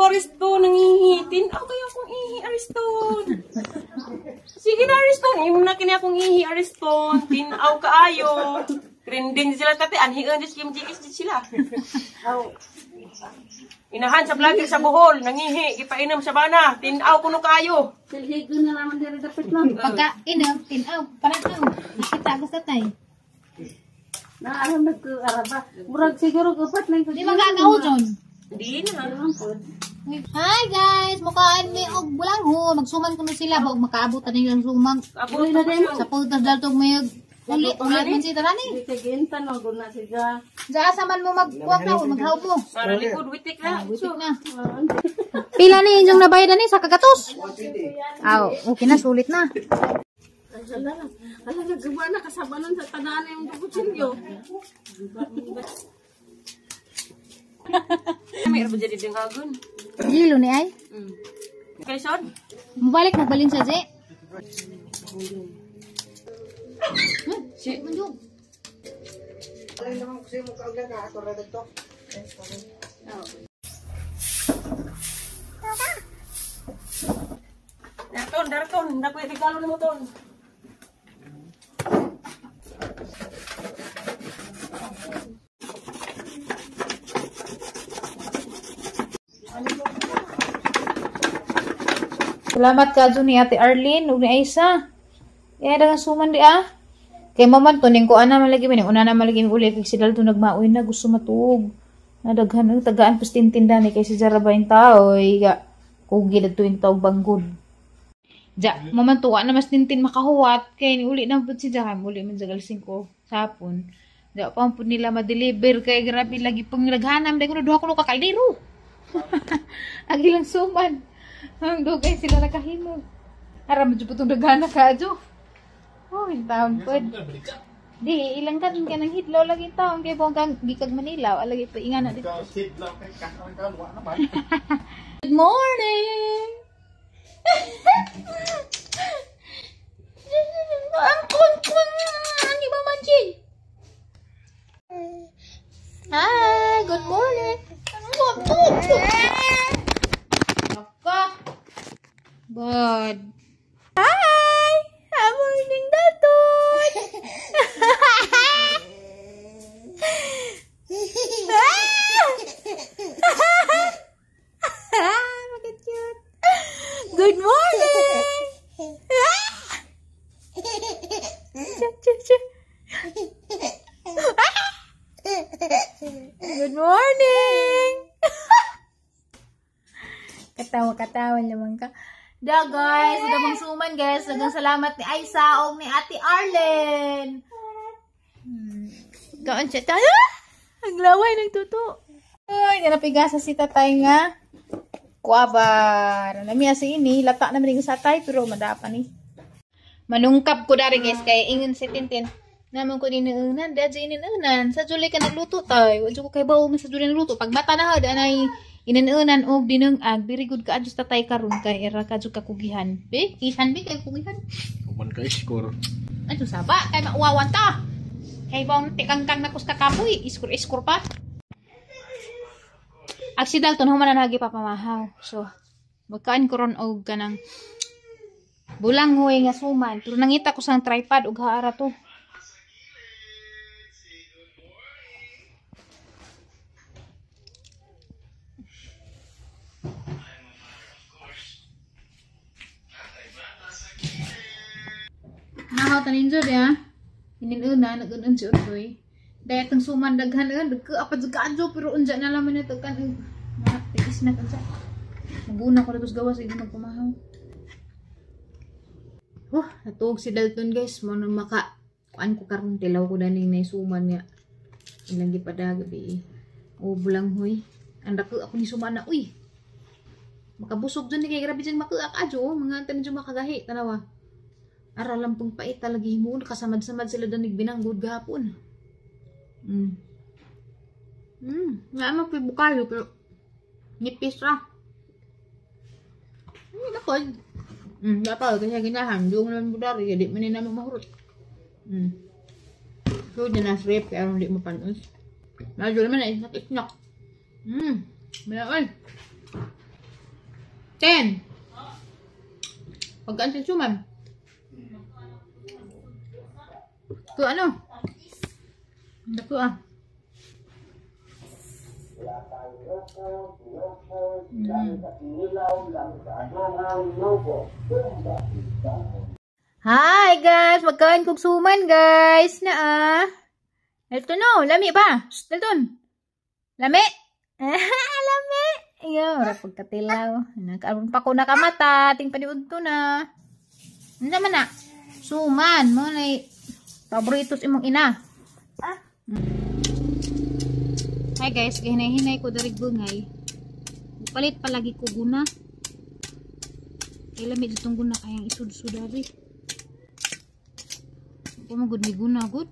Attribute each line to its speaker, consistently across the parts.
Speaker 1: Ariston, nangihitin. Ako kaya akong ihi, Ariston. Sige na, Ariston. Imo na kini akong ihi, Ariston. Tinaw kaayo. Trending sila tati. Anhian dyan Kim GS dyan sila. Inahan sa vlogger sa Bohol. Nangihi. Ipainom sa bana. Tinaw kuno kaayo.
Speaker 2: Silhig na naman diri dapat lang.
Speaker 3: Pagka inom, tinaw, pananaw. Nakita gusto tayo.
Speaker 2: Naaram nagka-araba. Murag siguro upat lang ko.
Speaker 3: Di magkakaujon.
Speaker 1: Hindi na.
Speaker 3: Hi guys! Mukaan may og bulangho. Magsuman ko na sila. Huwag makaabot na nilang sumang.
Speaker 1: Abot na din.
Speaker 3: Sa pagtas dal itong may ulit man si Tarani.
Speaker 2: Tigintan mo guna siya.
Speaker 3: Diyan man mo magkuwak na. Maghawag mo.
Speaker 1: Para likod, witik na.
Speaker 3: Witik na. Pila ni inyong nabayadan ni sa kagatos? Okay na. Sulit na.
Speaker 2: Ala nagawa na kasabanan sa tagaan yung butsilyo.
Speaker 1: May ano ba jadi dengagun?
Speaker 3: Gilo ni ay.
Speaker 1: Kaison?
Speaker 3: Mabalik magbalin sa je.
Speaker 1: Si
Speaker 3: Manjung.
Speaker 1: Daraton. Nakuha regalo ni mo ton.
Speaker 3: Salamat ka ni Ate Arlene ug ni Aisa. Kaya dagang suman di ah. Kay maman to ning ko ana man lagi man una na man lagi uli kay sidal to nagmaoy na gusto matuog. Nadaghan ang tagaan pastintinda ni kay si Jaraba yung tao iga kugi dadto yung tawag banggod. Ja, maman tuwa na mas tintin makahuwat kay ni uli na pud si Jaham uli man jagal 5 sapon. Ja pa pud nila ma-deliver kay grabe lagi pang naghanam dai ko duha ko ka kaldero. Agi lang suman. Ang dugay sila nakahimo. Aram jud putong daghana ka adyo. Oh, taon pod. Di ilang ka ng hitlaw lagi taon kay bonggang gikag Manila lagi pa ingan na dito. Good morning. Ang kun ani ba manjin? Hi, good morning. Bud. Hi! Good morning, Daton! Cute. Good morning! Good morning! Katawa naman ka. Da guys, dagang suman guys. Dagang salamat ni Aisa o ni Ate Arlen. Kaon siya tayo. Ang laway ng tuto. Ay, napigasa si tatay nga. Kuabar. Namiya si ini. Lata naman yung satay pero madapa ni. Manungkap ko dari guys. Kaya ingin si Tintin. Naman ko inuunan. Dadya inuunan. Sa July ka nagluto tayo. Wadyo ko kay bawo sa July nagluto. Pag mata na ha, danay inuunan og dinungag. Very good ka adjust tatay karon kay era ka jud kakugihan. Be, kisan be kay kugihan.
Speaker 4: Kuman ka score.
Speaker 3: Ano saba kay mauwawan ta. Kay bawang tikangkang nakus kakapoy, iskur pa. Aksidal ton human na lagi papamahaw. So, magkain ko ron og kanang bulang huway nga suman. Pero nangita ko sang tripod og haara to. Nahaw tanin jud ya. Ininuna nagun si Utoy. Dahil itong suman daghan apa juga adyo pero unja na laman ito kan tigis na kansa. Maguna ko dito gawas hindi magpumahaw. Natuog si Dalton guys mo na maka kuan ko karon tilaw ko daning nay suman niya. Ilang gipada gabi. Bulang hoy. Anda ko ako ni suman na uy. Makabusog dyan ni kay grabe dyan makaak adyo mga tanin dyan makagahi tanawa. Aralam pong pait talagi mo kasamad-samad sila danig binanggod gahapon. Nga mo pa bukayo pero nipis ra. Nakod. Dapat kasi ginahan yung nan budari jadi man na mahurot. So dinas rep kaya hindi mo panos. Medyo naman ay nakitnyak. Mala oy. 10. Pagkaan sa suman. Ito ano? Ito ah. Hi guys! Magkain kong suman guys na ah. Ito no, lami pa. Shh, Dalton. Lami. Lami. Iyo, ora pagkatilaw. Nakaroon pa ko nakamata, ting paniud to na. Ano naman na? Suman mo na paborito imong ina. Hi guys, hinay-hinay ko dari bungay. Palit palagi ko guna. Kay lamig itong guna kayang isud-sudari. Kung magud may guna gud.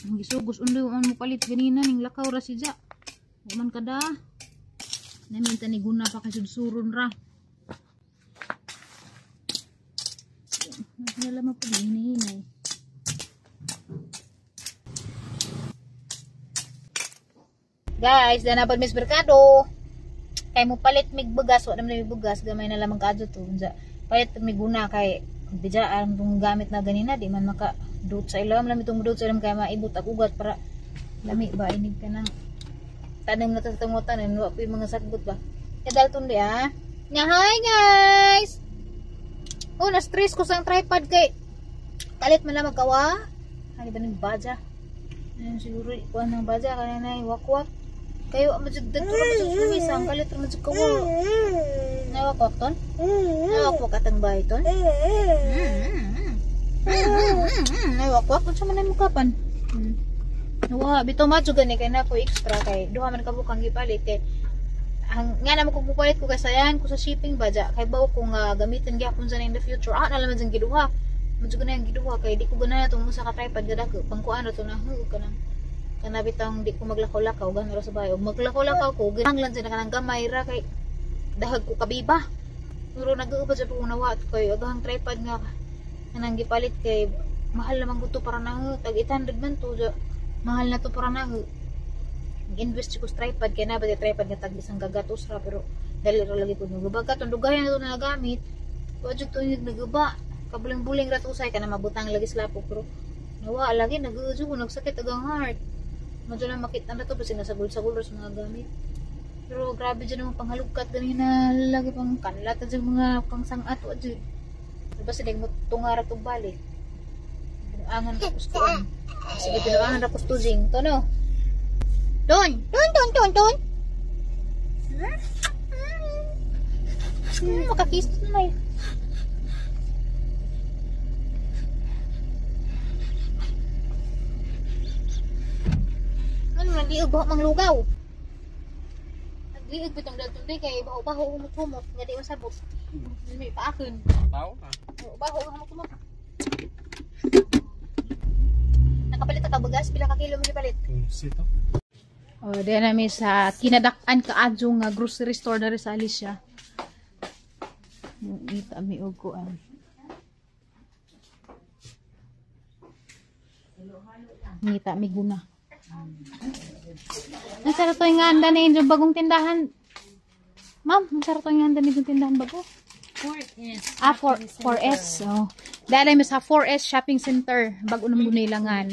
Speaker 3: Ang gisugos undoy mo palit ganina ning lakaw ra sidya. Man kada. Naminta ni guna pa kay sudsuron ra. Nala mo pa hinay-hinay. Guys, dana pag mis merkado. Kay mo palit mig bugas, wa naman mig bugas, gamay na lamang kadto to. Unsa palit mig guna kay bijaan tong gamit na ganina di man maka dut sa ilam lam itong dut sa ilam kay maibot ak ugat para lami ba inig ka nang tanim na tatangutan wa pa mga sagbot ba. Dalton di ah. Nya hi guys. Oh, na stress ko sang tripod kay palit man lang magkawa. Hani ba ning baja? Siguro ikuan ng baja kanay wakwak. Kayo majugdan ko na sumis ang kalit ra majud kawa. Nawakwak ton? Nawakwak atang bahay ton? Nawakwak kun sa man mo kapan? Nawa bitaw majud gani kay na ko extra kay duha man ka bukang gipalit kay ang nga naman kung pupalit ko kasayan ko sa shipping baja kay bawo kung gamitin gyapon sa in the future na naman jang giduha majud na yang giduha kay di ko ganahan tong usa ka tripod gada ko pangkuan ra to na kanang kanabitang di ko maglakaw-lakaw gano ra sa bahay og maglakaw-lakaw ko ginahanglan sa kanang gamay ra kay dahag ko kabiba pero nag-uubad sa pagkunawa kay agahang tripod nga kanang gipalit kay mahal naman ko to para na tag 800 man to mahal na to para na invest ko sa tripod kay na ba tripod nga tag isang gagatos ra pero dali ra lagi ko nagubag ka tong dugayan na to na nagamit wa jud to naguba kabuling-buling ra to usay kana mabutang lagi sa lapok pero nawa lagi nag-uudyo ko nagsakit agang heart madyo lang makita na to kasi nasagol-sagol sa mga gamit pero grabe dyan ang panghalugkat ganina lagi pang kanlat dyan mga pang sangat wa dyan diba sila mo tungar at balik pinangan ka kustuan sige pinangan ra kustujing to no Don! Makakis na eh. Ano, nag-iog ba mang lugaw? Nag-iog bitong dalton day kay baho-baho humot-humot. Nga di masabot. May paakon.
Speaker 1: Baho ka?
Speaker 3: Baho humot-humot. Nakapalit ka bagas, pila ka kilo mo ipalit?
Speaker 1: Sito.
Speaker 3: Oh, diyan namin sa kinadak-an kaadyo nga grocery store na rin sa Alicia. Yung ita mi uguan. Ngita mi guna. Ang sarap to yung handa na yung bagong tindahan. Ma'am, ang sarap to yung handa na yung tindahan bago.
Speaker 2: 4S.
Speaker 3: 4S. Oh. Dahil mi sa 4S shopping center. Bago naman guna ilangan.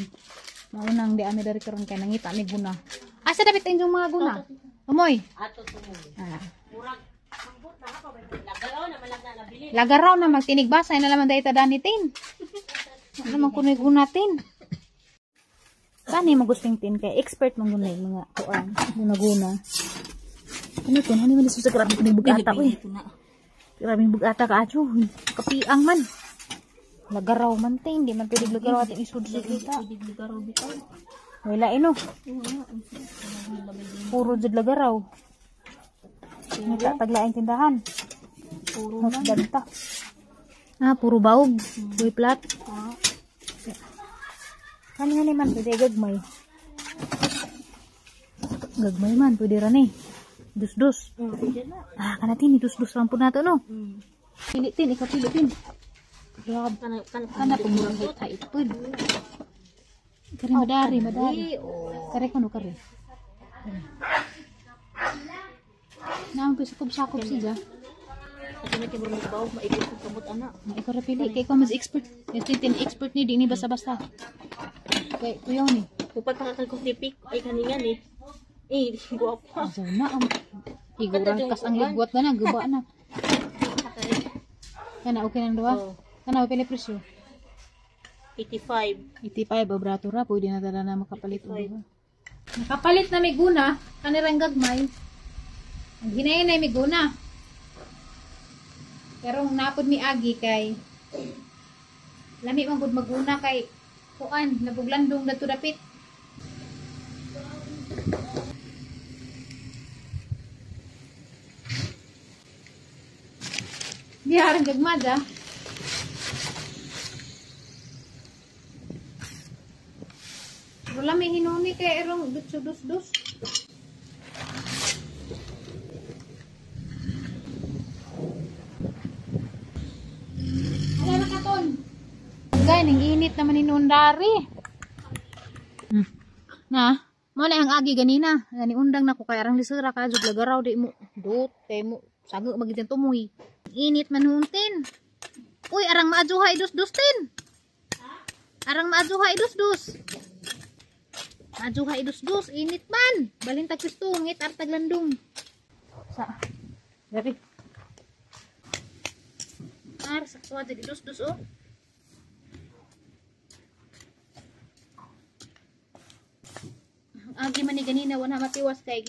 Speaker 3: Maunang di ami dari karon kay nangita mi guna. Asa dapat yung mga guna? Umoy.
Speaker 2: Ato tumoy. Murag mambot na ako ba? Lagaraw na malagna nabili.
Speaker 3: Lagaraw na magtinigbasa na naman dahil tadanitin. Ano naman kunoy gunatin? Saan mo gusting tin kay expert mong gunay mga kuan, guna-guna. Ano to? Ano man sa grabe kung bugata ko eh. Grabe bugata ka ajo. Kapiang man. Lagaraw man tin, di man pwede lagaraw ating isud-sud kita.
Speaker 2: Lagaraw bitaw.
Speaker 3: Wala ino. Puro jud lagaraw. Nagtataglaing tindahan. Puro ganta. Puro baog. Boy plat. Kani man pwede gagmay. Gagmay man pwede ra ni. Dus-dus. Kanatin ni dus-dus lang po nato no. Pilitin, ikapilitin. Grab kana pumurang hit pud. Kari madari. Kari kuno kari. Nang sakop-sakop siya.
Speaker 2: Kasi nakiburo ng baw, maibig kong kamot anak.
Speaker 3: Ikaw ra pili kay ko mas expert. Yung titin expert ni di ni basta-basta. Kay kuyaw ni.
Speaker 2: Kupag pakakagkong tipik, ay kaningan eh. Eh, di ko ako.
Speaker 3: Asa na ang iguran kas ang ligwat na guba na. Kana okay nang duha.
Speaker 2: Oh.
Speaker 3: Kana pili presyo.
Speaker 2: 85.
Speaker 3: 85 obrato ra pwede na tala na makapalit og duha. Nakapalit na may guna kanirang gagmay. Ang hinay-hinay may guna. Pero napod mi agi kay lami man gud maguna kay kuan nabuglandong dadto dapit. Diharang gagmad ah. Wala may hinuni kay erong dus-dus. Wala na katon. Gay, ning init naman ni Nundari. Na, mo na ang agi ganina. Gani undang nako kay arang lisura ka jud lagaraw di mo. Dut kay mo sago magitan tumuy. Init man huntin. Uy, arang maajuhay dus-dustin. Arang maajuhay dus-dus. Maajuhay dus-dus, init man. Balintag pistungit artag landong. Sa. Dari. Sakto aja di dus-dus oh. Agi man ni ganina wala matiwas kay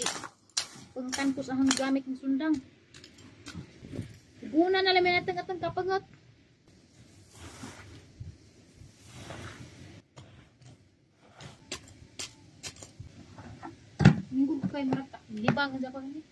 Speaker 3: pangkan ko sa hang gamit ng sundang. Guna na lamin natin atang kapagat. Minggu kay marata libang sa pag ni.